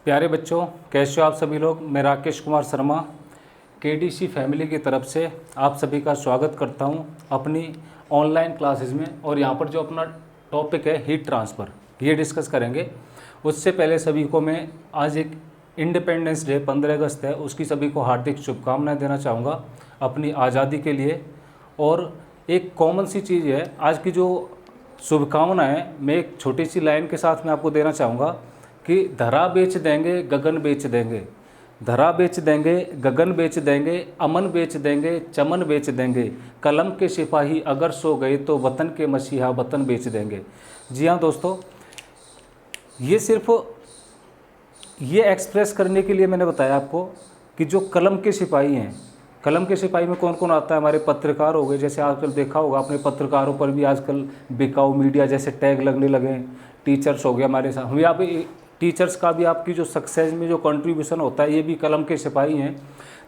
प्यारे बच्चों, कैसे हो आप सभी लोग। मैं राकेश कुमार शर्मा केडीसी फैमिली की तरफ से आप सभी का स्वागत करता हूं अपनी ऑनलाइन क्लासेस में। और यहां पर जो अपना टॉपिक है हीट ट्रांसफ़र, ये डिस्कस करेंगे। उससे पहले सभी को मैं आज एक इंडिपेंडेंस डे 15 अगस्त है, उसकी सभी को हार्दिक शुभकामनाएं देना चाहूँगा अपनी आज़ादी के लिए। और एक कॉमन सी चीज़ है आज की जो शुभकामनाएं, मैं एक छोटी सी लाइन के साथ में आपको देना चाहूँगा कि धरा बेच देंगे गगन बेच देंगे, धरा बेच देंगे गगन बेच देंगे, अमन बेच देंगे चमन बेच देंगे, कलम के सिपाही अगर सो गए तो वतन के मसीहा वतन बेच देंगे। जी हाँ दोस्तों, ये सिर्फ ये एक्सप्रेस करने के लिए मैंने बताया आपको कि जो कलम के सिपाही हैं, कलम के सिपाही में कौन कौन आता है। हमारे पत्रकार हो गए, जैसे आजकल देखा होगा आपने, पत्रकारों पर भी आजकल बिकाऊ मीडिया जैसे टैग लगने लगे हैं। टीचर्स हो गए हमारे साथ, हम यहाँ पे टीचर्स का भी आपकी जो सक्सेस में जो कंट्रीब्यूशन होता है, ये भी कलम के सिपाही हैं।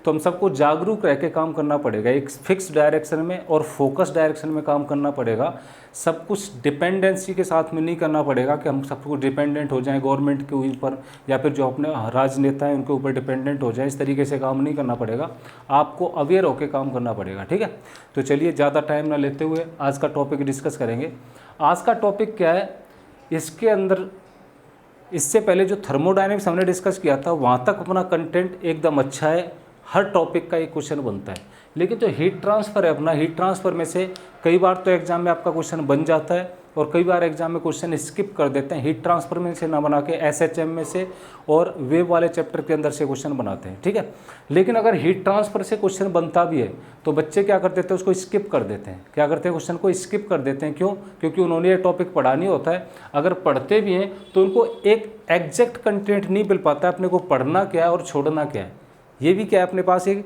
तो हम सबको जागरूक रह के काम करना पड़ेगा, एक फिक्स डायरेक्शन में और फोकस डायरेक्शन में काम करना पड़ेगा। सब कुछ डिपेंडेंसी के साथ में नहीं करना पड़ेगा कि हम सब कुछ डिपेंडेंट हो जाएं गवर्नमेंट के ऊपर या फिर जो अपने राजनेता हैं उनके ऊपर डिपेंडेंट हो जाएं। इस तरीके से काम नहीं करना पड़ेगा, आपको अवेयर होकर काम करना पड़ेगा। ठीक है, तो चलिए ज़्यादा टाइम ना लेते हुए आज का टॉपिक डिस्कस करेंगे। आज का टॉपिक क्या है, इसके अंदर इससे पहले जो थर्मोडायनेमिक्स हमने डिस्कस किया था वहाँ तक अपना कंटेंट एकदम अच्छा है, हर टॉपिक का एक क्वेश्चन बनता है। लेकिन जो हीट ट्रांसफ़र है अपना, हीट ट्रांसफ़र में से कई बार तो एग्जाम में आपका क्वेश्चन बन जाता है और कई बार एग्जाम में क्वेश्चन स्किप कर देते हैं। हीट ट्रांसफ़र में से ना बना के एसएचएम में से और वेव वाले चैप्टर के अंदर से क्वेश्चन बनाते हैं। ठीक है, लेकिन अगर हीट ट्रांसफ़र से क्वेश्चन बनता भी है तो बच्चे क्या कर देते हैं, उसको स्किप कर देते हैं। क्या करते हैं, क्वेश्चन को स्किप कर देते हैं। क्यों? क्योंकि उन्होंने ये टॉपिक पढ़ा नहीं होता है। अगर पढ़ते भी हैं तो उनको एक एग्जैक्ट कंटेंट नहीं मिल पाता है, अपने को पढ़ना क्या है और छोड़ना क्या है। ये भी क्या है, अपने पास एक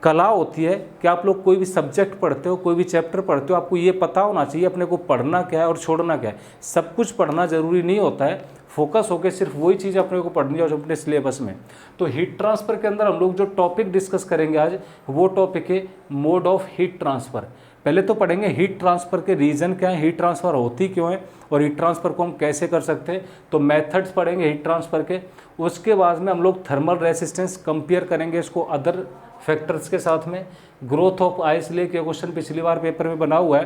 कला होती है कि आप लोग कोई भी सब्जेक्ट पढ़ते हो, कोई भी चैप्टर पढ़ते हो, आपको ये पता होना चाहिए अपने को पढ़ना क्या है और छोड़ना क्या है। सब कुछ पढ़ना ज़रूरी नहीं होता है, फोकस होकर सिर्फ वही चीज़ अपने को पढ़नी है जो अपने सिलेबस में। तो हीट ट्रांसफ़र के अंदर हम लोग जो टॉपिक डिस्कस करेंगे आज, वो टॉपिक है मोड ऑफ हीट ट्रांसफ़र। पहले तो पढ़ेंगे हीट ट्रांसफ़र के रीज़न क्या है, हीट ट्रांसफ़र होती क्यों है और हीट ट्रांसफ़र को हम कैसे कर सकते हैं। तो मेथड्स पढ़ेंगे हीट ट्रांसफ़र के। उसके बाद में हम लोग थर्मल रेसिस्टेंस कंपेयर करेंगे इसको अदर फैक्टर्स के साथ में। ग्रोथ ऑफ आइस लेक, ये क्वेश्चन पिछली बार पेपर में बना हुआ है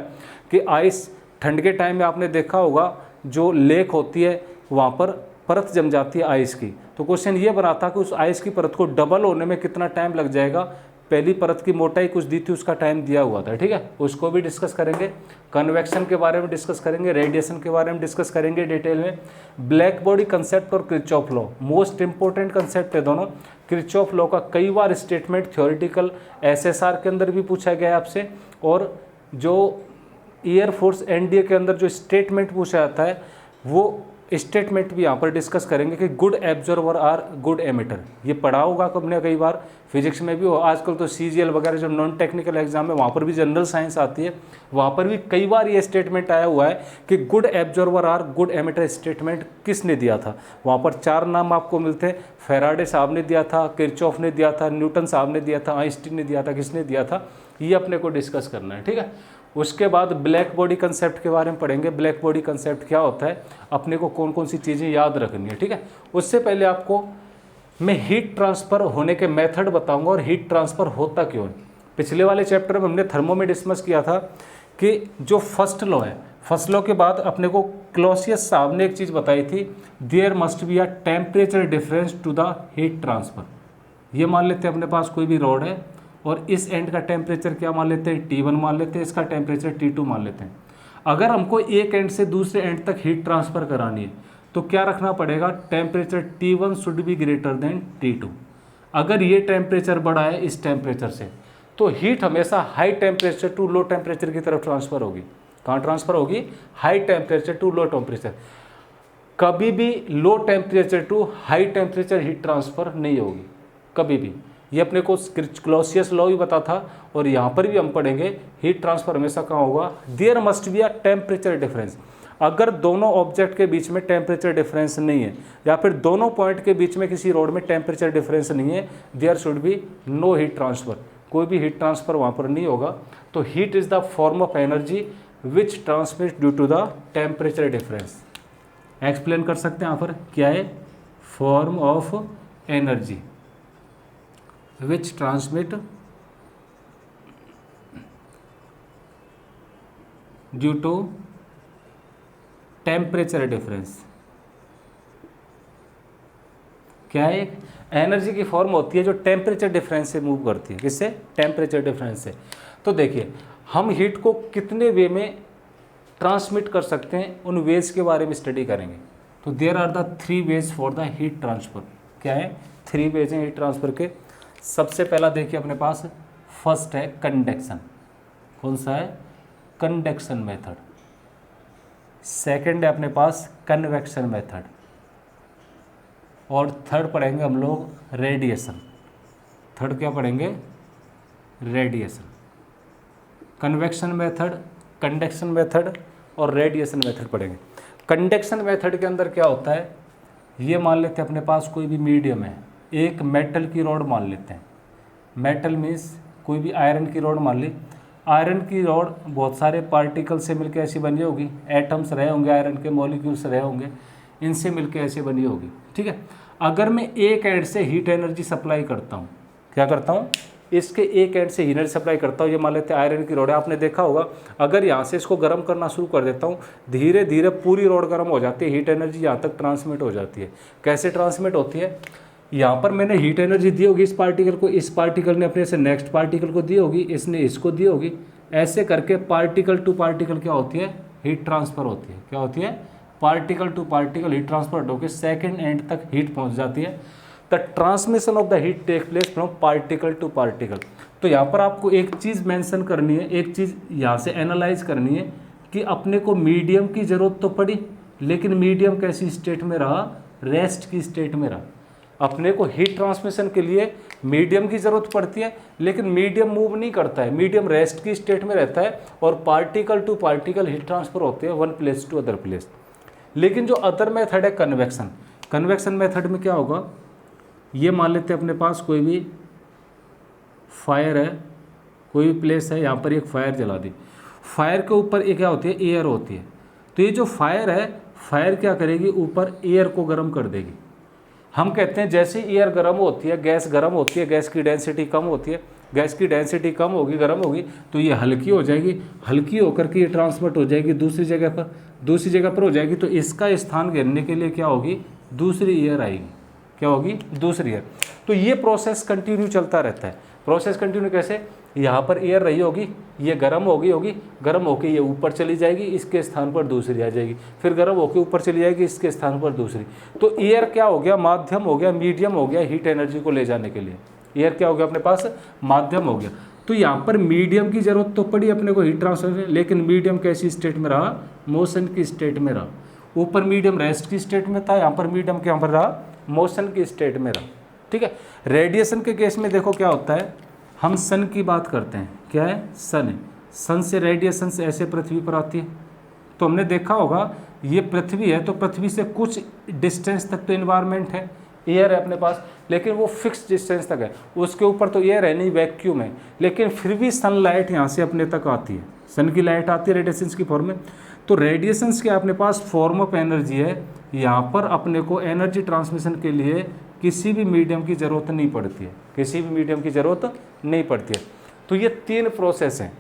कि आइस ठंड के टाइम में आपने देखा होगा जो लेक होती है वहाँ पर परत जम जाती है आइस की। तो क्वेश्चन ये बना था कि उस आइस की परत को डबल होने में कितना टाइम लग जाएगा। पहली परत की मोटाई कुछ दी थी, उसका टाइम दिया हुआ था। ठीक है, उसको भी डिस्कस करेंगे। कन्वेक्शन के बारे में डिस्कस करेंगे, रेडिएशन के बारे में डिस्कस करेंगे डिटेल में। ब्लैक बॉडी कंसेप्ट और Kirchhoff law most important concept है दोनों। किरचॉफ लॉ का कई बार स्टेटमेंट थ्योरेटिकल एसएसआर के अंदर भी पूछा गया है आपसे, और जो एयरफोर्स एनडीए के अंदर जो स्टेटमेंट पूछा जाता है वो स्टेटमेंट भी यहाँ पर डिस्कस करेंगे कि good absorber are good emitter. ये पढ़ा होगा हमने कई बार, फिजिक्स में भी हो, आजकल तो सीजीएल वगैरह जो नॉन टेक्निकल एग्जाम है वहाँ पर भी जनरल साइंस आती है, वहाँ पर भी कई बार ये स्टेटमेंट आया हुआ है कि good absorber are good emitter. Statement किसने दिया था? वहाँ पर 4 नाम आपको मिलते हैं। फैराडे साहब ने दिया था, किरचॉफ ने दिया था, न्यूटन साहब ने दिया था, आइंस्टीन ने दिया था, किसने दिया था, ये अपने को डिस्कस करना है। ठीक है, उसके बाद ब्लैक बॉडी कंसेप्ट के बारे में पढ़ेंगे। ब्लैक बॉडी कंसेप्ट क्या होता है, अपने को कौन कौन सी चीज़ें याद रखनी है। ठीक है, उससे पहले आपको मैं हीट ट्रांसफ़र होने के मेथड बताऊंगा और हीट ट्रांसफ़र होता क्यों है। पिछले वाले चैप्टर में हमने थर्मो में डिस्कस किया था कि जो फर्स्ट लॉ है, फर्स्ट लॉ के बाद अपने को क्लॉसियस साहब ने एक चीज़ बताई थी, there must be a temperature difference to the heat transfer. ये मान लेते हैं अपने पास कोई भी रॉड है और इस एंड का टेम्परेचर क्या मान लेते हैं, T1 मान लेते हैं, इसका टेम्परेचर T2 मान लेते हैं। अगर हमको एक एंड से दूसरे एंड तक हीट ट्रांसफ़र करानी है तो क्या रखना पड़ेगा, temperature T1 should be greater than T2। अगर ये टेम्परेचर बढ़ा है इस टेम्परेचर से तो हीट हमेशा high temperature to low temperature की तरफ ट्रांसफ़र होगी। कहाँ ट्रांसफ़र होगी? High temperature to low temperature. कभी भी low temperature to high temperature heat transfer नहीं होगी, कभी भी। ये अपने को क्लॉसियस लॉ भी बता था और यहाँ पर भी हम पढ़ेंगे हीट ट्रांसफ़र हमेशा कहाँ होगा, there must be a temperature difference. अगर दोनों ऑब्जेक्ट के बीच में टेम्परेचर डिफरेंस नहीं है या फिर दोनों पॉइंट के बीच में किसी रोड में टेम्परेचर डिफरेंस नहीं है, there should be no heat transfer. कोई भी हीट ट्रांसफ़र वहाँ पर नहीं होगा। तो heat is the form of energy which transmit due to the temperature difference. Explain कर सकते हैं यहाँ पर क्या है, form of energy which transmit due to temperature difference। क्या है? एक एनर्जी की फॉर्म होती है जो टेम्परेचर डिफरेंस से मूव करती है। किससे? टेम्परेचर डिफरेंस से। तो देखिए हम हीट को कितने वे में ट्रांसमिट कर सकते हैं, उन वेज के बारे में स्टडी करेंगे। तो there are the 3 ways for the heat transfer. क्या है? 3 वेज हैं हीट ट्रांसफ़र के। सबसे पहला देखिए अपने पास फर्स्ट है कंडक्शन। कौन सा है? Conduction method. सेकंड है अपने पास कन्वेक्शन मेथड, और थर्ड पढ़ेंगे हम लोग रेडिएशन। थर्ड क्या पढ़ेंगे? Radiation. Convection method, conduction method और रेडिएशन मेथड पढ़ेंगे। कंडक्शन मेथड के अंदर क्या होता है, ये मान लेते हैं अपने पास कोई भी मीडियम है, एक मेटल की रॉड मान लेते हैं। मेटल मीन्स कोई भी आयरन की रॉड मान ली। आयरन की रॉड बहुत सारे पार्टिकल से मिलकर ऐसी बनी होगी, एटम्स रहे होंगे, आयरन के मॉलिक्यूल्स रहे होंगे, इनसे मिलकर ऐसे बनी होगी। ठीक है। अगर मैं एक एंड से हीट एनर्जी सप्लाई करता हूँ, क्या करता हूँ? इसके एक एंड से एनर्जी सप्लाई करता हूँ। ये मान लेते हैं आयरन की रॉड है, आपने देखा होगा अगर यहाँ से इसको गर्म करना शुरू कर देता हूँ, धीरे धीरे पूरी रॉड गर्म हो जाती है, हीट एनर्जी यहाँ तक ट्रांसमिट हो जाती है। कैसे ट्रांसमिट होती है? यहाँ पर मैंने हीट एनर्जी दी होगी इस पार्टिकल को, इस पार्टिकल ने अपने से नेक्स्ट पार्टिकल को दी होगी, इसने इसको दी होगी। ऐसे करके पार्टिकल टू पार्टिकल क्या होती है? हीट ट्रांसफ़र होती है। क्या होती है? Particle to particle heat transfer होकर सेकेंड एंड तक हीट पहुँच जाती है। The transmission of the heat take place from particle to particle. तो यहाँ पर आपको एक चीज़ मेंशन करनी है, एक चीज़ यहाँ से एनालाइज करनी है कि अपने को मीडियम की ज़रूरत तो पड़ी, लेकिन मीडियम कैसी स्टेट में रहा? रेस्ट की स्टेट में रहा। अपने को हीट ट्रांसमिशन के लिए मीडियम की ज़रूरत पड़ती है, लेकिन मीडियम मूव नहीं करता है, मीडियम रेस्ट की स्टेट में रहता है, और particle to particle heat transfer होते हैं one place to other place. लेकिन जो अदर मेथड है कन्वेक्शन, कन्वेक्शन मेथड में क्या होगा? ये मान लेते हैं अपने पास कोई भी फायर है, कोई भी प्लेस है, यहाँ पर एक फायर जला दी। फायर के ऊपर एक क्या होती है? एयर होती है। तो ये जो फायर है, फायर क्या करेगी? ऊपर एयर को गर्म कर देगी। हम कहते हैं जैसे एयर गर्म होती है, गैस गर्म होती है, गैस की डेंसिटी कम होती है, गैस की डेंसिटी कम होगी, गर्म होगी, तो ये हल्की हो जाएगी, हल्की होकर के ये ट्रांसमिट हो जाएगी दूसरी जगह पर, दूसरी जगह पर हो जाएगी। तो इसका स्थान घेरने के लिए क्या होगी? दूसरी एयर आएगी। क्या होगी? दूसरी एयर। तो ये प्रोसेस कंटिन्यू चलता रहता है। प्रोसेस कंटिन्यू कैसे? यहाँ पर एयर रही होगी, ये गर्म होगी, गर्म होकर ये ऊपर चली जाएगी, इसके स्थान पर दूसरी आ जाएगी, फिर गर्म होकर ऊपर चली जाएगी, इसके स्थान पर दूसरी। तो एयर क्या हो गया? माध्यम हो गया, मीडियम हो गया हीट एनर्जी को ले जाने के लिए। एयर क्या हो गया अपने पास? माध्यम हो गया। तो यहाँ पर मीडियम की जरूरत तो पड़ी अपने को हीट ट्रांसफर, लेकिन मीडियम कैसी स्टेट में रहा? मोशन की स्टेट में रहा। ऊपर मीडियम रेस्ट की स्टेट में था, यहाँ पर मीडियम क्या पर रहा? मोशन की स्टेट में रहा। ठीक है। रेडिएशन के केस में देखो क्या होता है, हम सन की बात करते हैं। क्या है? सन है। सन से रेडिएशन से ऐसे पृथ्वी पर आती है। तो हमने देखा होगा ये पृथ्वी है, तो पृथ्वी से कुछ डिस्टेंस तक तो इन्वायरमेंट है, एयर है अपने पास, लेकिन वो फिक्स डिस्टेंस तक है। उसके ऊपर तो एयर है नहीं, वैक्यूम है, लेकिन फिर भी सनलाइट यहाँ से अपने तक आती है, सन की लाइट आती है रेडिएशंस की फॉर्म में। तो रेडिएशंस के अपने पास फॉर्म ऑफ एनर्जी है। यहाँ पर अपने को एनर्जी ट्रांसमिशन के लिए किसी भी मीडियम की ज़रूरत नहीं पड़ती है, किसी भी मीडियम की ज़रूरत नहीं पड़ती है। तो ये 3 प्रोसेस हैं।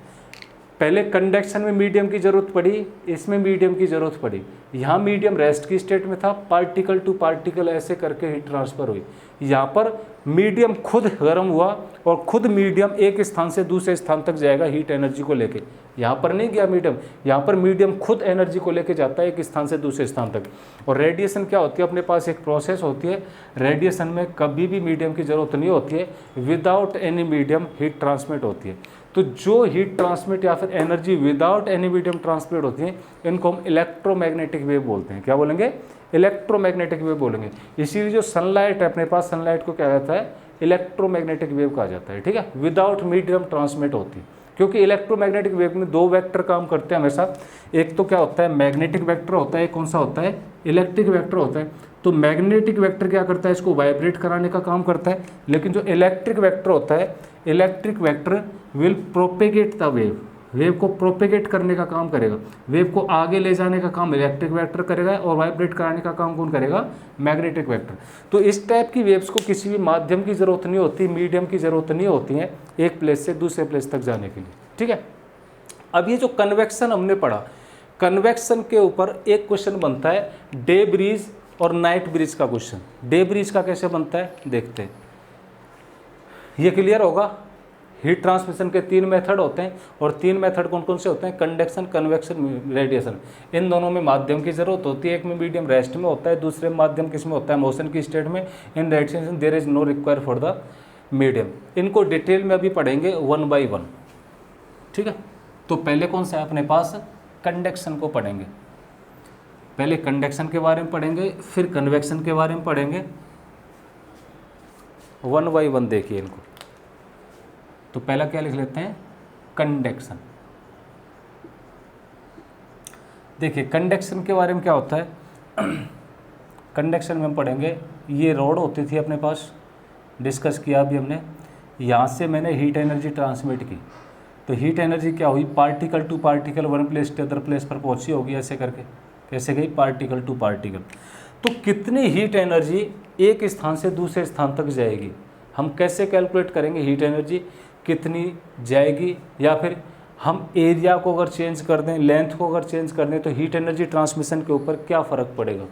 पहले कंडक्शन में मीडियम की ज़रूरत पड़ी, इसमें मीडियम की ज़रूरत पड़ी। यहाँ मीडियम रेस्ट की स्टेट में था, पार्टिकल टू पार्टिकल ऐसे करके हीट ट्रांसफ़र हुई। यहाँ पर मीडियम खुद गर्म हुआ और खुद मीडियम एक स्थान से दूसरे स्थान तक जाएगा हीट एनर्जी को लेके। यहाँ पर नहीं गया मीडियम, यहाँ पर मीडियम खुद एनर्जी को लेके जाता है एक स्थान से दूसरे स्थान तक। और रेडिएशन क्या होती है? अपने पास एक प्रोसेस होती है, रेडिएशन में कभी भी मीडियम की ज़रूरत नहीं होती है, without any medium heat transmit होती है। तो जो हीट ट्रांसमिट या फिर energy without any medium transmit होती है, इनको हम इलेक्ट्रोमैग्नेटिक वेव बोलते हैं। क्या बोलेंगे? इलेक्ट्रोमैग्नेटिक वेव बोलेंगे। इसीलिए जो सनलाइट है अपने पास, सनलाइट को क्या कहता है? इलेक्ट्रोमैग्नेटिक वेव कहा जाता है। ठीक है। विदाउट मीडियम ट्रांसमिट होती है, क्योंकि इलेक्ट्रोमैग्नेटिक वेव में 2 वेक्टर काम करते हैं हमेशा। एक तो क्या होता है? मैग्नेटिक वेक्टर होता है, कौन सा होता है? इलेक्ट्रिक वेक्टर होता है। तो मैग्नेटिक वेक्टर क्या करता है? इसको वाइब्रेट कराने का काम करता है। लेकिन जो इलेक्ट्रिक वेक्टर होता है, electric vector will propagate the wave. Wave को प्रोपेगेट करने का काम करेगा, वेव को आगे ले जाने का काम इलेक्ट्रिक वेक्टर करेगा, और वाइब्रेट कराने का काम कौन करेगा, मैग्नेटिक वेक्टर। तो इस टाइप की वेव्स को किसी भी माध्यम की ज़रूरत नहीं होती, मीडियम की ज़रूरत नहीं होती है एक प्लेस से दूसरे प्लेस तक जाने के लिए, ठीक है। अब ये जो कन्वेक्शन हमने पढ़ा, कन्वेक्शन के ऊपर एक क्वेश्चन बनता है डे ब्रीज और नाइट ब्रीज का क्वेश्चन। डे ब्रीज का कैसे बनता है देखते हैं, ये क्लियर होगा। हीट ट्रांसमिशन के 3 मेथड होते हैं, और 3 मेथड कौन कौन से होते हैं, कंडक्शन, कन्वेक्शन, रेडिएशन। इन दोनों में माध्यम की जरूरत होती है, एक में मीडियम रेस्ट में होता है, दूसरे माध्यम किस में होता है, मोशन की स्टेट में। In radiation there is no require for the medium. इनको डिटेल में अभी पढ़ेंगे 1 by 1, ठीक है। तो पहले कौन सा है अपने पास, कंडक्शन को पढ़ेंगे। पहले कंडक्शन के बारे में पढ़ेंगे, फिर कन्वेक्शन के बारे में पढ़ेंगे। 1 by 1 देखिए इनको। तो पहला क्या लिख लेते हैं, कंडक्शन। देखिए कंडक्शन के बारे में क्या होता है, कंडक्शन में हम पढ़ेंगे, ये रॉड होती थी अपने पास, डिस्कस किया अभी हमने। यहाँ से मैंने हीट एनर्जी ट्रांसमिट की, तो हीट एनर्जी क्या हुई, particle to particle one place to other place पर पहुँची होगी, ऐसे करके। कैसे गई, पार्टिकल टू पार्टिकल। तो कितनी हीट एनर्जी एक स्थान से दूसरे स्थान तक जाएगी, हम कैसे कैलकुलेट करेंगे, हीट एनर्जी कितनी जाएगी, या फिर हम एरिया को अगर चेंज कर दें, लेंथ को अगर चेंज कर दें, तो हीट एनर्जी ट्रांसमिशन के ऊपर क्या फ़र्क पड़ेगा।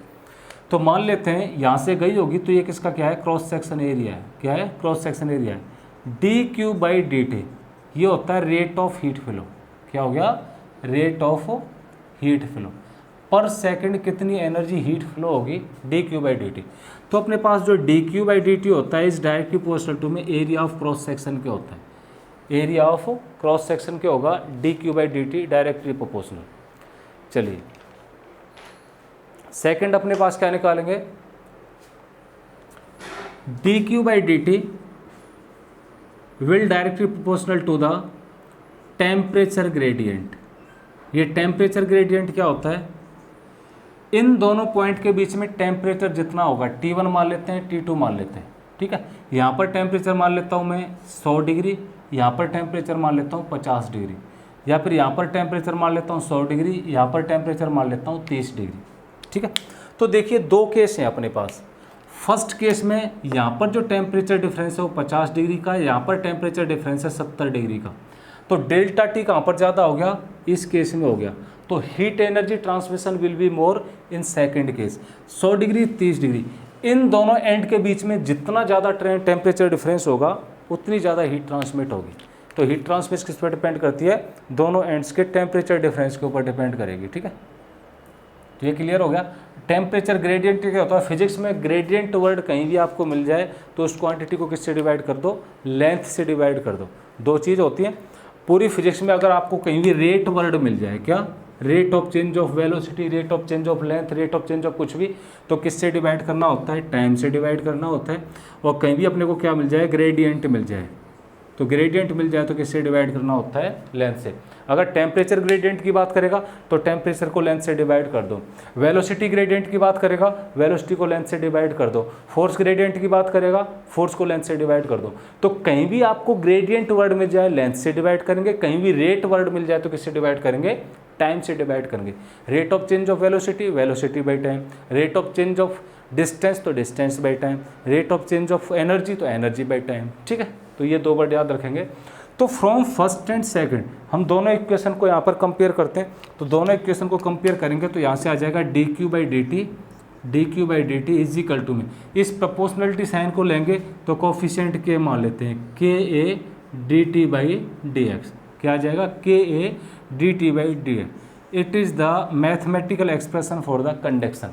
तो मान लेते हैं यहाँ से गई होगी, तो ये किसका क्या है, क्रॉस सेक्शन एरिया है। क्या है, क्रॉस सेक्शन एरिया है। dQ/dt ये होता है रेट ऑफ हीट फ्लो। क्या हो गया, रेट ऑफ हीट फ्लो। पर सेकंड कितनी एनर्जी हीट फ्लो होगी, dQ/dt। तो अपने पास जो dQ/dt होता है इस डायरेक्टली प्रोपोर्शनल टू में एरिया ऑफ क्रॉस सेक्शन के होता है। एरिया ऑफ क्रॉस सेक्शन क्या होगा, dQ/dt डायरेक्टली प्रोपोर्शनल। चलिए सेकंड अपने पास क्या निकालेंगे, dQ/dt will directly proportional to the temperature gradient. ये टेम्परेचर ग्रेडियंट क्या होता है, इन दोनों पॉइंट के बीच में टेम्परेचर जितना होगा, T1 मान लेते हैं, T2 मान लेते हैं, ठीक है। यहाँ पर टेम्परेचर मान लेता हूँ मैं 100 डिग्री, यहाँ पर टेम्परेचर मान लेता हूँ 50 डिग्री, या फिर यहाँ पर टेम्परेचर मान लेता हूँ 100 डिग्री, यहाँ पर टेम्परेचर मान लेता हूँ 30 डिग्री, ठीक है। तो देखिए 2 केस हैं अपने पास। फर्स्ट केस में यहाँ पर जो टेम्परेचर डिफरेंस है वो 50 डिग्री का है, यहाँ पर टेम्परेचर डिफरेंस है 70 डिग्री का। तो डेल्टा टी कहाँ पर ज़्यादा हो गया, इस केस में हो गया। तो heat energy transmission will be more in second case. 100 degree 30 degree, इन दोनों एंड के बीच में जितना ज़्यादा टेम्परेचर डिफरेंस होगा उतनी ज़्यादा हीट ट्रांसमिट होगी। तो हीट ट्रांसमिट किस पर डिपेंड करती है, दोनों एंड्स के टेम्परेचर डिफरेंस के ऊपर डिपेंड करेगी, ठीक है। तो ये क्लियर हो गया। टेम्परेचर ग्रेडियंट क्या होता है, फिजिक्स में ग्रेडियंट वर्ड कहीं भी आपको मिल जाए तो उस क्वांटिटी को किससे डिवाइड कर दो, लेंथ से डिवाइड कर दो। 2 चीज़ होती हैं पूरी फिजिक्स में। अगर आपको कहीं भी रेट वर्ड मिल जाए, क्या, rate of change of velocity, rate of change of length, rate of change of कुछ भी, तो किससे डिवाइड करना होता है, टाइम से डिवाइड करना होता है। और कहीं भी अपने को क्या मिल जाए, ग्रेडियंट मिल जाए, तो ग्रेडियंट मिल जाए तो किससे डिवाइड करना होता है, लेंथ से। अगर टेम्परेचर ग्रेडियंट की बात करेगा तो टेम्परेचर को लेंथ से डिवाइड कर दो। वेलोसिटी ग्रेडियंट की बात करेगा, वेलोसिटी को लेंथ से डिवाइड कर दो। फोर्स ग्रेडियंट की बात करेगा, फोर्स को लेंथ से डिवाइड कर दो। तो कहीं भी आपको ग्रेडियंट वर्ड मिल जाए लेंथ से डिवाइड करेंगे, कहीं भी रेट वर्ड मिल जाए तो किससे डिवाइड करेंगे, टाइम से डिवाइड करेंगे। Rate of change of velocity, velocity by time. Rate of change of distance तो distance by time. Rate of change of energy तो एनर्जी बाई टाइम, ठीक है। तो ये 2 वर्ड याद रखेंगे। तो फ्रॉम फर्स्ट एंड सेकंड हम दोनों इक्वेशन को यहाँ पर कंपेयर करते हैं। तो दोनों इक्वेशन को कंपेयर करेंगे तो यहाँ से आ जाएगा dQ/dt इज इक्वल टू में, इस प्रोपोर्शनलिटी साइन को लेंगे तो कोफिशिएंट के मान लेते हैं, KA dt/dx। क्या आ जाएगा, KA dt/dx। It is the mathematical expression for the conduction.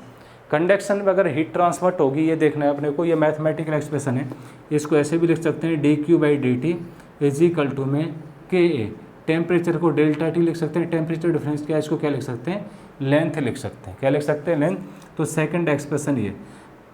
Conduction में अगर हीट ट्रांसफर होगी, ये देखना है अपने को, ये मैथमेटिकल एक्सप्रेशन है। इसको ऐसे भी लिख सकते हैं, dQ/dt इज इक्वल टू में KA। टेम्परेचर को डेल्टा टी लिख सकते हैं, टेम्परेचर डिफरेंस क्या है, इसको क्या लिख सकते हैं, लेंथ लिख सकते हैं। क्या लिख सकते हैं, लेंथ। तो सेकंड एक्सप्रेशन ये,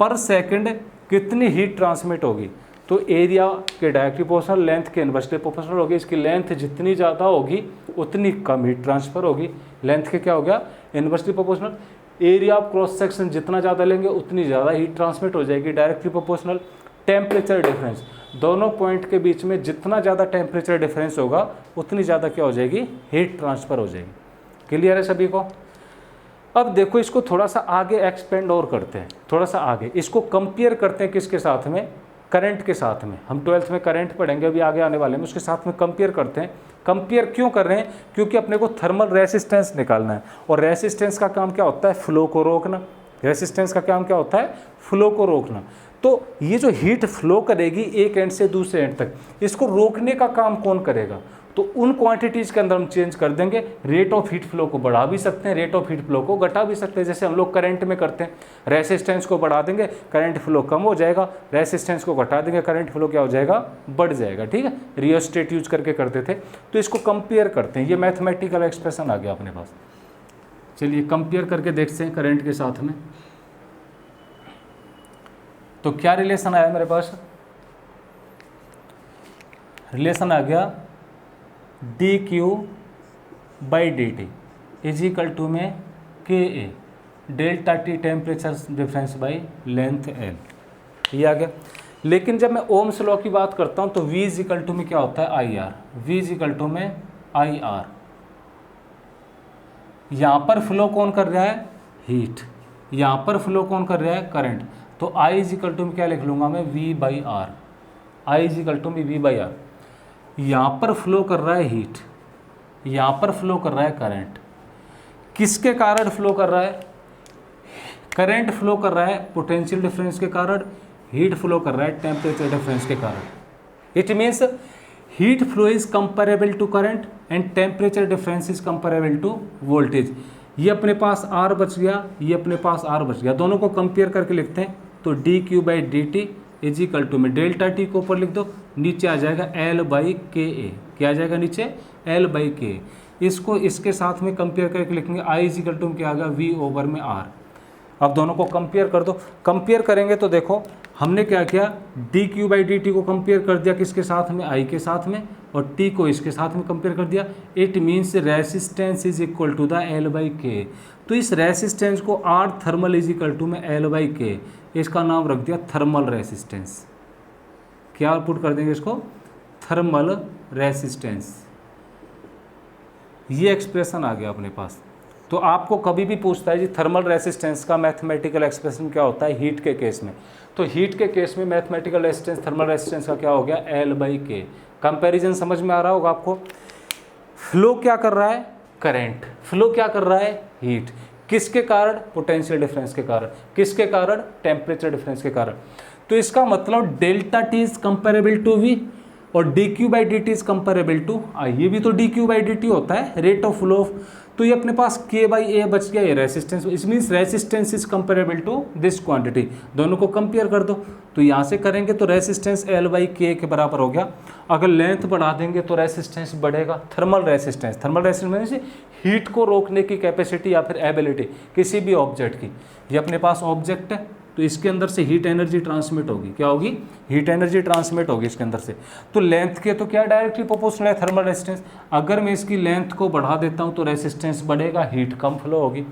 पर सेकंड कितनी हीट ट्रांसमिट होगी, तो एरिया के डायरेक्टली प्रोपोर्शनल, लेंथ के इनवर्सली प्रोपोर्शनल होगी। इसकी लेंथ जितनी ज़्यादा होगी उतनी कम हीट ट्रांसफर होगी। लेंथ के क्या हो गया, inversely proportional. Area of cross section जितना ज़्यादा लेंगे उतनी ज़्यादा हीट ट्रांसमिट हो जाएगी, डायरेक्टली प्रोपोर्शनल। टेम्परेचर डिफरेंस, दोनों पॉइंट के बीच में जितना ज़्यादा टेम्परेचर डिफरेंस होगा उतनी ज़्यादा क्या हो जाएगी, हीट ट्रांसफ़र हो जाएगी। क्लियर है सभी को। अब देखो इसको थोड़ा सा आगे एक्सपेंड और करते हैं, थोड़ा सा आगे इसको कंपेयर करते हैं किसके साथ में, करंट के साथ में। हम 12th में करंट पढ़ेंगे अभी आगे आने वाले में, उसके साथ में कंपेयर करते हैं। कंपेयर क्यों कर रहे हैं, क्योंकि अपने को थर्मल रेसिस्टेंस निकालना है, और रेसिस्टेंस का काम क्या होता है, फ्लो को रोकना। रेसिस्टेंस का काम क्या होता है, फ्लो को रोकना। तो ये जो हीट फ्लो करेगी एक एंड से दूसरे एंड तक, इसको रोकने का काम कौन करेगा, तो उन क्वांटिटीज़ के अंदर हम चेंज कर देंगे। रेट ऑफ हीट फ्लो को बढ़ा भी सकते हैं, रेट ऑफ हीट फ्लो को घटा भी सकते हैं, जैसे हम लोग करंट में करते हैं। रेसिस्टेंस को बढ़ा देंगे, करंट फ्लो कम हो जाएगा, रेसिस्टेंस को घटा देंगे, करंट फ्लो क्या हो जाएगा, बढ़ जाएगा। ठीक है, रियोस्टेट यूज करके करते थे। तो इसको कंपेयर करते हैं, ये मैथमेटिकल एक्सप्रेशन आ गया अपने पास। चलिए कंपेयर करके देखते हैं करंट के साथ में। तो क्या रिलेशन आया मेरे पास, रिलेशन आ गया D Q by D T is equal to में K A delta T temperature difference by length L, ये आ गया। लेकिन जब मैं ओम्स लॉ की बात करता हूँ तो V इज इक्वल टू में क्या होता है, I R. V is equal to में आई आर। यहाँ पर फ्लो कौन कर रहा है, हीट, यहाँ पर फ्लो कौन कर रहा है, करंट। तो I इज इक्वल टू में क्या लिख लूँगा मैं, V by R. I is equal to में V बाई आर। यहाँ पर फ्लो कर रहा है हीट, यहाँ पर फ्लो कर रहा है करंट। किसके कारण फ्लो कर रहा है, करंट फ्लो कर रहा है पोटेंशियल डिफरेंस के कारण, हीट फ्लो कर रहा है टेम्परेचर डिफरेंस के कारण। It means heat flow is comparable to current and temperature difference is comparable to voltage. ये अपने पास R बच गया, ये अपने पास R बच गया, दोनों को कंपेयर करके लिखते हैं। तो D Q by D T is equal to में डेल्टा टी को ऊपर लिख दो, नीचे आ जाएगा एल बाई के ए। क्या आ जाएगा नीचे, एल बाई के। इसको इसके साथ में कंपेयर करके लिखेंगे, आई इज इक्वल टू में क्या आ गया, वी ओवर में आर। अब दोनों को कंपेयर कर दो। कंपेयर करेंगे तो देखो हमने क्या किया, D Q by D T को कंपेयर कर दिया किसके साथ में, आई के साथ में, और टी को इसके साथ में कंपेयर कर दिया। It means resistance is equal to the L by K. तो इस रेसिस्टेंस को R thermal is equal to में एल बाई के, इसका नाम रख दिया थर्मल रेसिस्टेंस। क्या पुट कर देंगे इसको, थर्मल रेसिस्टेंस। ये एक्सप्रेशन आ गया अपने पास। तो आपको कभी भी पूछता है जी थर्मल रेसिस्टेंस का मैथमेटिकल एक्सप्रेशन क्या होता है हीट के केस में, तो हीट के केस में मैथमेटिकल रेसिस्टेंस थर्मल रेसिस्टेंस का क्या हो गया, एल बाई के। कंपेरिजन समझ में आ रहा होगा आपको। फ्लो क्या कर रहा है, करंट। फ्लो क्या कर रहा है, हीट। किसके कारण, पोटेंशियल डिफरेंस के कारण। किसके कारण, टेम्परेचर डिफरेंस के कारण। तो इसका मतलब delta T is comparable to V और D Q by D T is comparable to I. ये भी तो D Q by D T होता है, रेट ऑफ फ्लो। तो ये अपने पास के बाई ए बच गया, ये रेसिस्टेंस। इस means resistance is comparable to this quantity. दोनों को कंपेयर कर दो, तो यहाँ से करेंगे तो रेसिस्टेंस एल बाई के बराबर हो गया। अगर लेंथ बढ़ा देंगे तो रेसिस्टेंस बढ़ेगा, thermal resistance. Thermal resistance means heat को रोकने की कैपेसिटी या फिर एबिलिटी किसी भी ऑब्जेक्ट की। ये अपने पास ऑब्जेक्ट है तो इसके अंदर से हीट एनर्जी ट्रांसमिट होगी। क्या होगी, हीट एनर्जी ट्रांसमिट होगी इसके अंदर से। तो लेंथ के तो क्या डायरेक्टली प्रोपोर्शनल है थर्मल रेसिस्टेंस। अगर मैं इसकी लेंथ को बढ़ा देता हूं तो रेसिस्टेंस बढ़ेगा, हीट कम फ्लो होगी।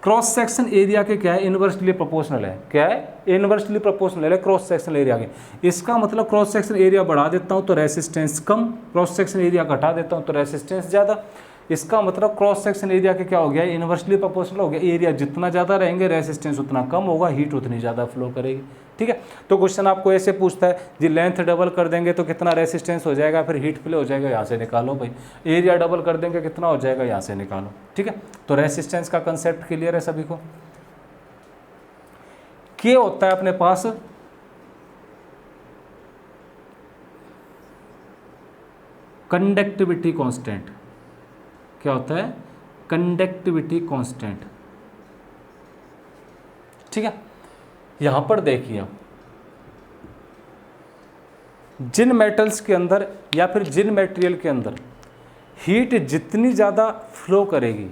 क्रॉस सेक्शन एरिया के क्या है, इनवर्सली प्रोपोर्शनल है। क्या है, इनवर्सली प्रोपोर्शनल है क्रॉस सेक्शन एरिया के। इसका मतलब क्रॉस सेक्शन एरिया बढ़ा देता हूं तो रेसिस्टेंस कम, क्रॉस सेक्शन एरिया घटा देता हूं तो रेसिस्टेंस ज़्यादा। इसका मतलब क्रॉस सेक्शन एरिया के क्या हो गया, इनवर्सली प्रोपोर्शनल हो गया। एरिया जितना ज़्यादा रहेंगे रेसिस्टेंस उतना कम होगा, हीट उतनी ज़्यादा फ्लो करेगी। ठीक है, तो क्वेश्चन आपको ऐसे पूछता है जी लेंथ डबल कर देंगे तो कितना रेसिस्टेंस हो जाएगा, फिर हीट फ्लो हो जाएगा, यहाँ से निकालो भाई। एरिया डबल कर देंगे कितना हो जाएगा, यहाँ से निकालो। ठीक है, तो रेसिस्टेंस का कंसेप्ट क्लियर है सभी को। के होता है अपने पास कंडक्टिविटी कांस्टेंट। क्या होता है, कंडक्टिविटी कांस्टेंट। ठीक है, यहां पर देखिए जिन मेटल्स के अंदर या फिर जिन मटेरियल के अंदर हीट जितनी ज़्यादा फ्लो करेगी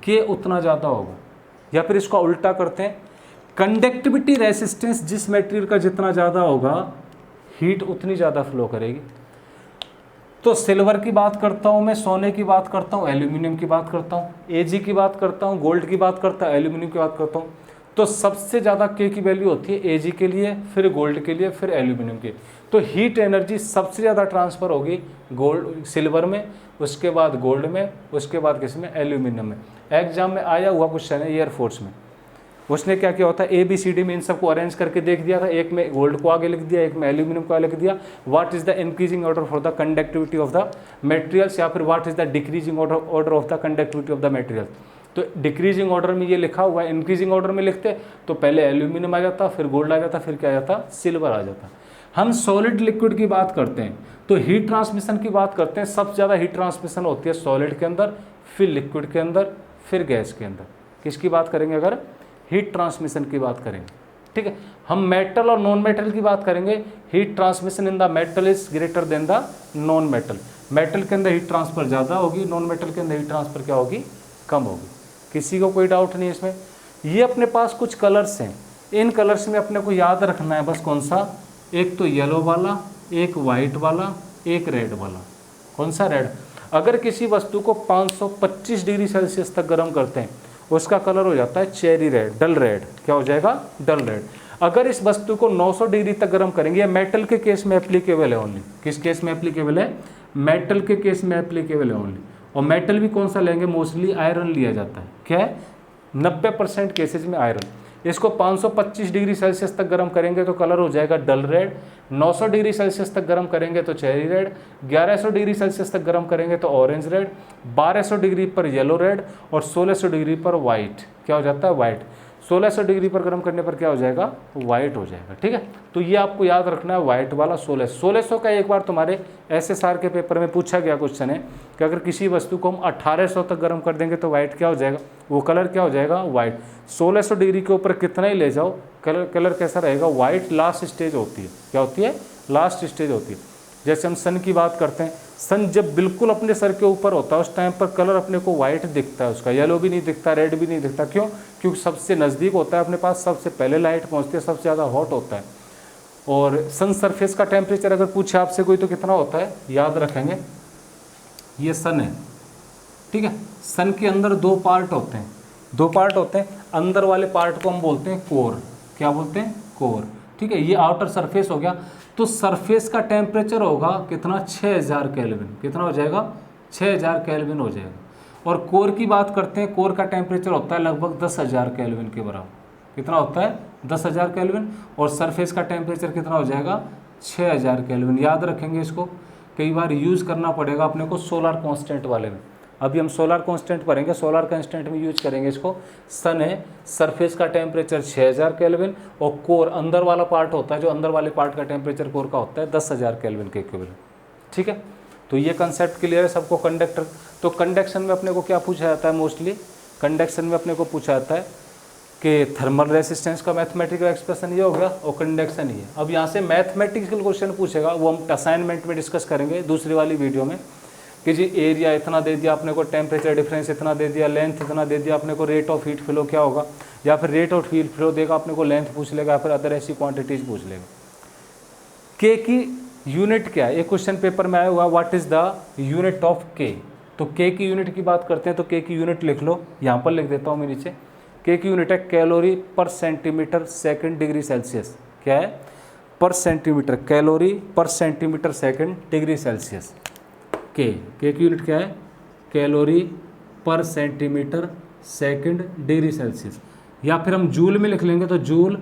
के उतना ज़्यादा होगा। या फिर इसको उल्टा करते हैं, कंडक्टिविटी रेसिस्टेंस जिस मटेरियल का जितना ज़्यादा होगा हीट उतनी ज़्यादा फ्लो करेगी। तो सिल्वर की बात करता हूँ मैं, सोने की बात करता हूँ, एल्यूमिनियम की बात करता हूँ, एजी की बात करता हूँ, गोल्ड की बात करता हूँ, एल्यूमिनियम की बात करता हूँ। तो सबसे ज़्यादा के की वैल्यू होती है एजी के लिए, फिर गोल्ड के लिए, फिर एल्यूमिनियम के। तो हीट एनर्जी सबसे ज़्यादा ट्रांसफ़र होगी गोल्ड सिल्वर में, उसके बाद गोल्ड में, उसके बाद किस में, एल्यूमिनियम में। एग्जाम में आया हुआ क्वेश्चन है एयरफोर्स में, उसने क्या किया होता है ABCD में इन सबको अरेंज करके देख दिया था, एक में गोल्ड को आगे लिख दिया, एक में एल्यूमिनियम को आगे लिख दिया। What is the increasing order for the conductivity of the materials, या फिर what is the decreasing order of the conductivity of the material. तो डिक्रीजिंग ऑर्डर में ये लिखा हुआ है, इंक्रीजिंग ऑर्डर में लिखते तो पहले एल्यूमिनियम आ जाता, फिर गोल्ड आ जाता, फिर क्या आ जाता, सिल्वर आ जाता। हम सॉलिड लिक्विड की बात करते हैं तो हीट ट्रांसमिशन की बात करते हैं, सबसे ज़्यादा हीट ट्रांसमिशन होती है सॉलिड के अंदर, फिर लिक्विड के अंदर, फिर गैस के अंदर। किसकी बात करेंगे अगर हीट ट्रांसमिशन की बात करेंगे, ठीक है। हम मेटल और नॉन मेटल की बात करेंगे, heat transmission in the metal is greater than the non metal. Metal के अंदर हीट ट्रांसफर ज़्यादा होगी, नॉन मेटल के अंदर हीट ट्रांसफर क्या होगी, कम होगी। किसी को कोई डाउट नहीं इसमें। ये अपने पास कुछ कलर्स हैं, इन कलर्स में अपने को याद रखना है बस कौन सा, एक तो येलो वाला, एक वाइट वाला, एक रेड वाला। कौन सा, रेड। अगर किसी वस्तु को 525 डिग्री सेल्सियस तक गर्म करते हैं उसका कलर हो जाता है चेरी रेड, डल रेड। क्या हो जाएगा, डल रेड। अगर इस वस्तु को 900 डिग्री तक गर्म करेंगे, या मेटल के केस में एप्लीकेबल है ओनली। किस केस में एप्लीकेबल है, मेटल के केस में एप्लीकेबल है ओनली। और मेटल भी कौन सा लेंगे, मोस्टली आयरन लिया जाता है। क्या है, 90% केसेज में आयरन। इसको 525 डिग्री सेल्सियस तक गर्म करेंगे तो कलर हो जाएगा डल रेड, 900 डिग्री सेल्सियस तक गर्म करेंगे तो चेरी रेड, 1100 डिग्री सेल्सियस तक गर्म करेंगे तो ऑरेंज रेड, 1200 डिग्री पर येलो रेड, और 1600 डिग्री पर वाइट। क्या हो जाता है, वाइट। 1600 डिग्री पर गर्म करने पर क्या हो जाएगा, वाइट हो जाएगा, ठीक है। तो ये आपको याद रखना है, वाइट वाला 1600 का एक बार तुम्हारे SSR के पेपर में पूछा गया क्वेश्चन है कि अगर किसी वस्तु को हम 1800 तक गर्म कर देंगे तो वाइट क्या हो जाएगा, वो कलर क्या हो जाएगा, वाइट। 1600 डिग्री के ऊपर कितना ही ले जाओ, कलर कैसा रहेगा, वाइट। लास्ट स्टेज होती है, क्या होती है, लास्ट स्टेज होती है। जैसे हम सन की बात करते हैं, सन जब बिल्कुल अपने सर के ऊपर होता है उस टाइम पर कलर अपने को वाइट दिखता है, उसका येलो भी नहीं दिखता, रेड भी नहीं दिखता। क्यों, क्योंकि सबसे नज़दीक होता है अपने पास, सबसे पहले लाइट पहुंचती है, सबसे ज़्यादा हॉट होता है। और सन सरफेस का टेम्परेचर अगर पूछे आपसे कोई तो कितना होता है, याद रखेंगे, ये सन है, ठीक है। सन के अंदर दो पार्ट होते हैं, अंदर वाले पार्ट को हम बोलते हैं कोर। क्या बोलते हैं, कोर, ठीक है। ये आउटर सरफेस हो गया। तो सरफेस का टेम्परेचर होगा कितना, 6000 केल्विन। कितना हो जाएगा, 6000 केल्विन हो जाएगा। और कोर की बात करते हैं, कोर का टेम्परेचर होता है लगभग 10,000 केल्विन के बराबर। कितना होता है, 10,000 केल्विन। और सरफेस का टेम्परेचर कितना हो जाएगा, 6000 केल्विन। याद रखेंगे इसको, कई बार यूज़ करना पड़ेगा अपने को सोलर कॉन्स्टेंट वाले में। अभी हम सोलर कांस्टेंट पढ़ेंगे, सोलर कांस्टेंट में यूज करेंगे इसको। सन है, सरफेस का टेम्परेचर 6000 केल्विन, और कोर अंदर वाला पार्ट होता है, जो अंदर वाले पार्ट का टेम्परेचर कोर का होता है 10,000 केल्विन के इक्विवेलेंट, ठीक है। तो ये कंसेप्ट क्लियर है सबको। कंडक्टर, तो कंडक्शन में अपने को क्या पूछा जाता है, मोस्टली कंडक्शन में अपने को पूछा जाता है कि थर्मल रेसिस्टेंस का मैथमेटिकल एक्सप्रेशन ये हो गया, और कंडक्शन ही है। अब यहाँ से मैथमेटिकल क्वेश्चन पूछेगा, वो हम असाइनमेंट में डिस्कस करेंगे दूसरी वाली वीडियो में, कि जी एरिया इतना दे दिया अपने को, टेम्परेचर डिफरेंस इतना दे दिया, लेंथ इतना दे दिया अपने को, रेट ऑफ हीट फ्लो क्या होगा, या फिर रेट ऑफ हीट फ्लो देगा अपने को, लेंथ पूछ लेगा, या फिर अदर ऐसी क्वांटिटीज पूछ लेगा। के की यूनिट क्या है, एक क्वेश्चन पेपर में आया हुआ, what is the unit of के। तो के की यूनिट की बात करते हैं तो के की यूनिट लिख लो, यहाँ पर लिख देता हूँ मैं नीचे। के की यूनिट है कैलोरी पर सेंटीमीटर सेकेंड डिग्री सेल्सियस। क्या है, पर सेंटीमीटर, कैलोरी पर सेंटीमीटर सेकेंड डिग्री सेल्सियस। के की यूनिट क्या है, कैलोरी पर सेंटीमीटर सेकंड डिग्री सेल्सियस। या फिर हम जूल में लिख लेंगे तो joule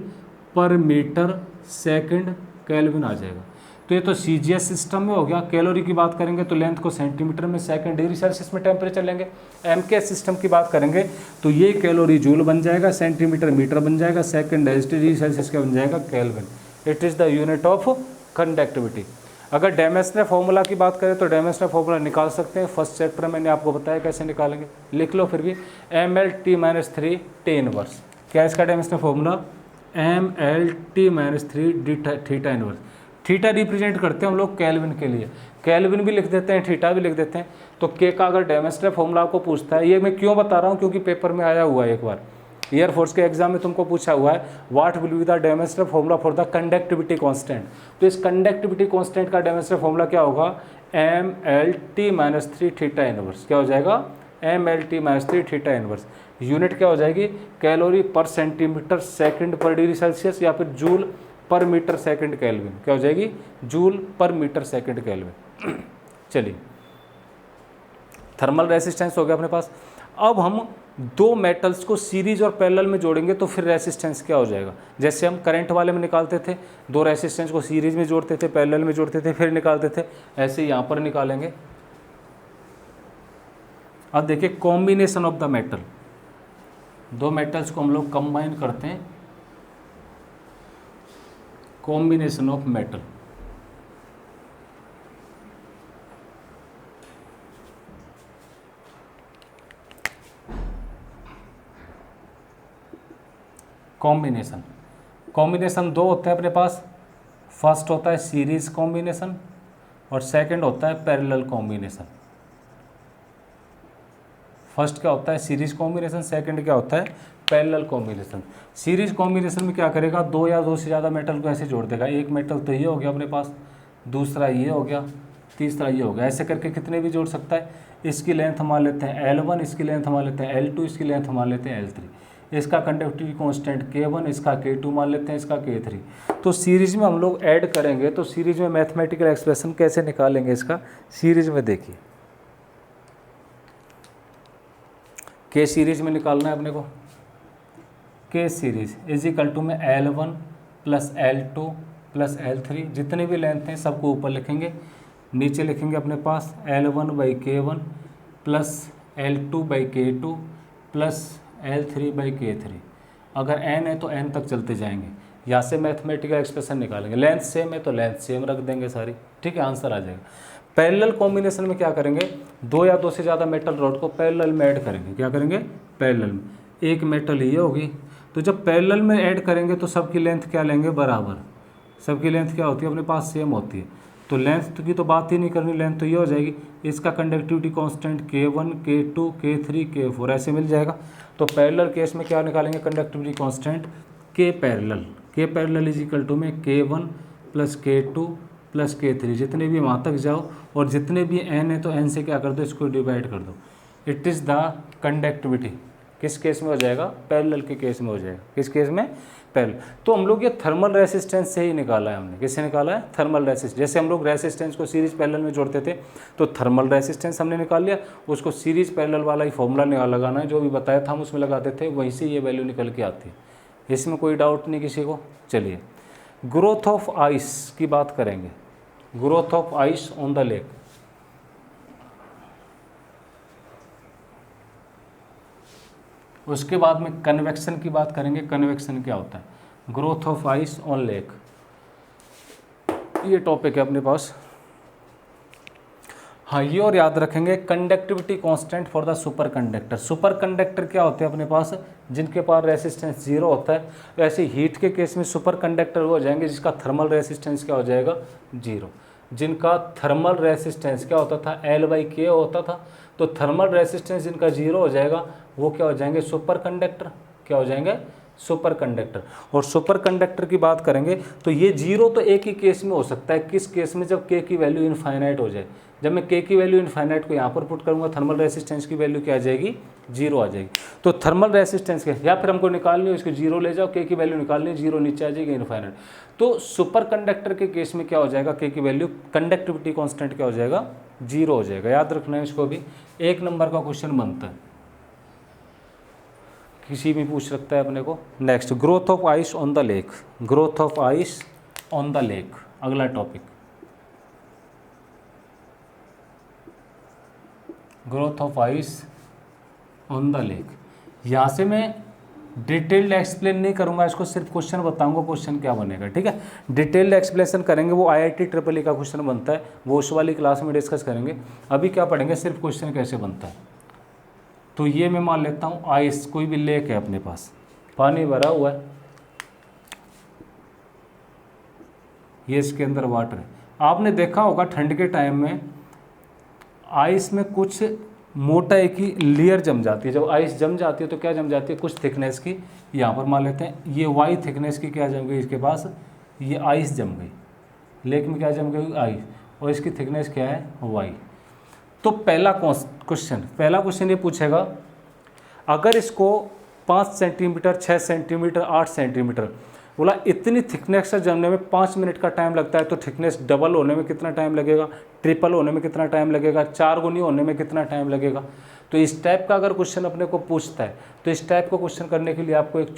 per metre second kelvin आ जाएगा। तो ये तो CGS सिस्टम में हो गया। कैलोरी की बात करेंगे तो लेंथ को सेंटीमीटर में, सेकंड डिग्री सेल्सियस में टेम्परेचर लेंगे। MKS सिस्टम की बात करेंगे तो ये कैलोरी जूल बन जाएगा, सेंटीमीटर मीटर बन जाएगा, सेकंड डिग्री सेल्सियस का बन जाएगा kelvin. It is the unit of conductivity. अगर डेमेस्ने फॉर्मूला की बात करें तो डेमेस्ने फॉर्मूला निकाल सकते हैं, फर्स्ट चैप्टर मैंने आपको बताया कैसे निकालेंगे, लिख लो फिर भी। MLT-3 tan inverse. क्या है इसका डेमेस्ने formula, MLT-3 theta inverse. Theta represent करते हैं हम लोग केल्विन के लिए, केल्विन भी लिख देते हैं, थीटा भी लिख देते हैं। तो के का अगर डेमेस्ने फॉर्मूला आपको पूछता है, ये मैं क्यों बता रहा हूँ, क्योंकि पेपर में आया हुआ है एक बार, एयरफोर्स के एग्जाम में तुमको पूछा हुआ है, what will be the dimensional formula for the conductivity constant. तो इस कंडक्टिविटी कांस्टेंट का डेमेस्टर फॉर्मूला क्या होगा, MLT-3 थीटा इनवर्स। क्या हो जाएगा, MLT-3 थीटा इनवर्स। यूनिट क्या हो जाएगी, कैलोरी पर सेंटीमीटर सेकंड पर डिग्री सेल्सियस, या फिर joule per metre second kelvin. क्या हो जाएगी, joule per metre second kelvin. चलिए, थर्मल रेसिस्टेंस हो गया अपने पास। अब हम दो मेटल्स को सीरीज और पैरेलल में जोड़ेंगे तो फिर रेसिस्टेंस क्या हो जाएगा। जैसे हम करंट वाले में निकालते थे, दो रेसिस्टेंस को सीरीज में जोड़ते थे, पैरेलल में जोड़ते थे, फिर निकालते थे, ऐसे यहाँ पर निकालेंगे। अब देखिए, कॉम्बिनेशन ऑफ द मेटल, दो मेटल्स को हम लोग कंबाइन करते हैं, कॉम्बिनेशन ऑफ मेटल। कॉम्बिनेशन दो होते हैं अपने पास। फर्स्ट होता है सीरीज कॉम्बिनेशन और सेकंड होता है पैरेलल कॉम्बिनेशन। फर्स्ट क्या होता है, सीरीज कॉम्बिनेशन, सेकंड क्या होता है, पैरेलल कॉम्बिनेशन। सीरीज कॉम्बिनेशन में क्या करेगा, दो या दो से ज़्यादा मेटल को ऐसे जोड़ देगा। एक मेटल तो ये हो गया अपने पास, दूसरा ये हो गया, तीसरा ये हो गया, ऐसे करके कितने भी जोड़ सकता है। इसकी लेंथ मान लेते हैं L1, इसकी लेंथ मान लेते हैं L2, इसकी लेंथ मान लेते हैं L3, इसका कंडक्टिविटी कांस्टेंट K1, इसका K2 मान लेते हैं, इसका K3। तो सीरीज में हम लोग ऐड करेंगे तो सीरीज में मैथमेटिकल एक्सप्रेशन कैसे निकालेंगे इसका, सीरीज में देखिए, K सीरीज में निकालना है अपने को। K series is equal to में L1 plus L2 plus L3, जितने भी लेंथ हैं सबको ऊपर लिखेंगे, नीचे लिखेंगे अपने पास L1/K1 plus L2/K2 plus L3/K3। अगर n है तो n तक चलते जाएंगे, यहाँ से मैथमेटिकल एक्सप्रेशन निकालेंगे। लेंथ सेम है तो लेंथ सेम रख देंगे सारी, ठीक है, आंसर आ जाएगा। पैरेलल कॉम्बिनेशन में क्या करेंगे, दो या दो से ज़्यादा मेटल रॉड को पैरेलल में ऐड करेंगे। क्या करेंगे, पैरेलल में। एक मेटल ये होगी, तो जब पैरेलल में ऐड करेंगे तो सबकी लेंथ क्या लेंगे, बराबर। सबकी लेंथ क्या होती है अपने पास, सेम होती है। तो लेंथ की तो बात ही नहीं करनी, लेंथ तो ये हो जाएगी। इसका conductivity constant K1, K2, K3, K4 ऐसे मिल जाएगा। तो पैरेलल केस में क्या निकालेंगे, conductivity constant K parallel is equal to में K1 plus K2 plus K3। जितने भी वहाँ तक जाओ और जितने भी n है तो n से क्या कर दो, इसको डिवाइड कर दो। It is the conductivity. किस केस में हो जाएगा, पैरेलल के केस में हो जाएगा। किस केस में, पैरेलल। तो हम लोग ये थर्मल रेसिस्टेंस से ही निकाला है हमने। किससे निकाला है, थर्मल रेसिस्टेंस। जैसे हम लोग रेसिस्टेंस को सीरीज पैरेलल में जोड़ते थे तो थर्मल रेसिस्टेंस हमने निकाल लिया, उसको सीरीज पैरेलल वाला ही फॉर्मूला लगाना है, जो भी बताया था हम उसमें लगाते थे, वहीं से ये वैल्यू निकल के आती है। इसमें कोई डाउट नहीं किसी को। चलिए, ग्रोथ ऑफ आइस की बात करेंगे, growth of ice on the lake. उसके बाद में कन्वेक्शन की बात करेंगे। कन्वेक्शन क्या होता है, growth of ice on lake, ये टॉपिक है अपने पास। हाँ, ये और याद रखेंगे, conductivity constant for the super conductor. Super conductor क्या होते हैं अपने पास, जिनके पास रेसिस्टेंस जीरो होता है। वैसे हीट के केस में सुपर कंडक्टर वो हो जाएंगे जिसका थर्मल रेसिस्टेंस क्या हो जाएगा, जीरो। जिनका थर्मल रेसिस्टेंस क्या होता था, L/K होता था, तो थर्मल रेसिस्टेंस जिनका जीरो हो जाएगा वो क्या हो जाएंगे, सुपर कंडक्टर। क्या हो जाएंगे, सुपर कंडक्टर। और सुपर कंडक्टर की बात करेंगे तो ये जीरो तो एक ही केस में हो सकता है। किस केस में, जब K की वैल्यू इनफाइनाइट हो जाए। जब मैं K की वैल्यू इनफाइनाइट को यहाँ पर पुट करूँगा, थर्मल रेसिस्टेंस की वैल्यू क्या आ जाएगी, जीरो आ जाएगी। तो थर्मल रेसिस्टेंस के, या फिर हमको निकालनी हो, इसको जीरो ले जाओ, K की वैल्यू निकालनी है, जीरो नीचे आ जाएगी, इनफाइनाइट। तो सुपर कंडक्टर के केस में क्या हो जाएगा, K की वैल्यू, कंडक्टिविटी कॉन्स्टेंट क्या हो जाएगा, जीरो हो जाएगा। याद रखना है इसको भी, 1 नंबर का क्वेश्चन बनता है, किसी भी पूछ सकता है अपने को। Next, growth of ice on the lake. Growth of ice on the lake अगला टॉपिक। Growth of ice on the lake, यहाँ से मैं डिटेल्ड एक्सप्लेन नहीं करूँगा इसको, सिर्फ क्वेश्चन बताऊँगा क्वेश्चन क्या बनेगा, ठीक है। डिटेल्ड एक्सप्लेनेशन करेंगे, वो IIT ट्रिपल का क्वेश्चन बनता है, वो उस वाली क्लास में डिस्कस करेंगे। अभी क्या पढ़ेंगे, सिर्फ क्वेश्चन कैसे बनता है। तो ये मैं मान लेता हूँ आइस, कोई भी लेक है अपने पास, पानी भरा हुआ है, ये इसके अंदर वाटर है। आपने देखा होगा ठंड के टाइम में आइस में कुछ मोटाई की लेयर जम जाती है। जब आइस जम जाती है तो क्या जम जाती है, कुछ थिकनेस की। यहाँ पर मान लेते हैं ये वाई थिकनेस की क्या जम गई इसके पास, ये आइस जम गई। लेक में क्या जम गई, आइस, और इसकी थिकनेस क्या है, वाई। तो पहला क्वेश्चन ये पूछेगा, अगर इसको 5 सेंटीमीटर, 6 सेंटीमीटर, 8 सेंटीमीटर, बोला इतनी थिकनेस से जमने में 5 मिनट का टाइम लगता है, तो थिकनेस डबल होने में कितना टाइम लगेगा, ट्रिपल होने में कितना टाइम लगेगा, 4 गुनी होने में कितना टाइम लगेगा। तो इस टाइप का अगर क्वेश्चन अपने को पूछता है, तो इस टाइप का क्वेश्चन करने के लिए आपको एक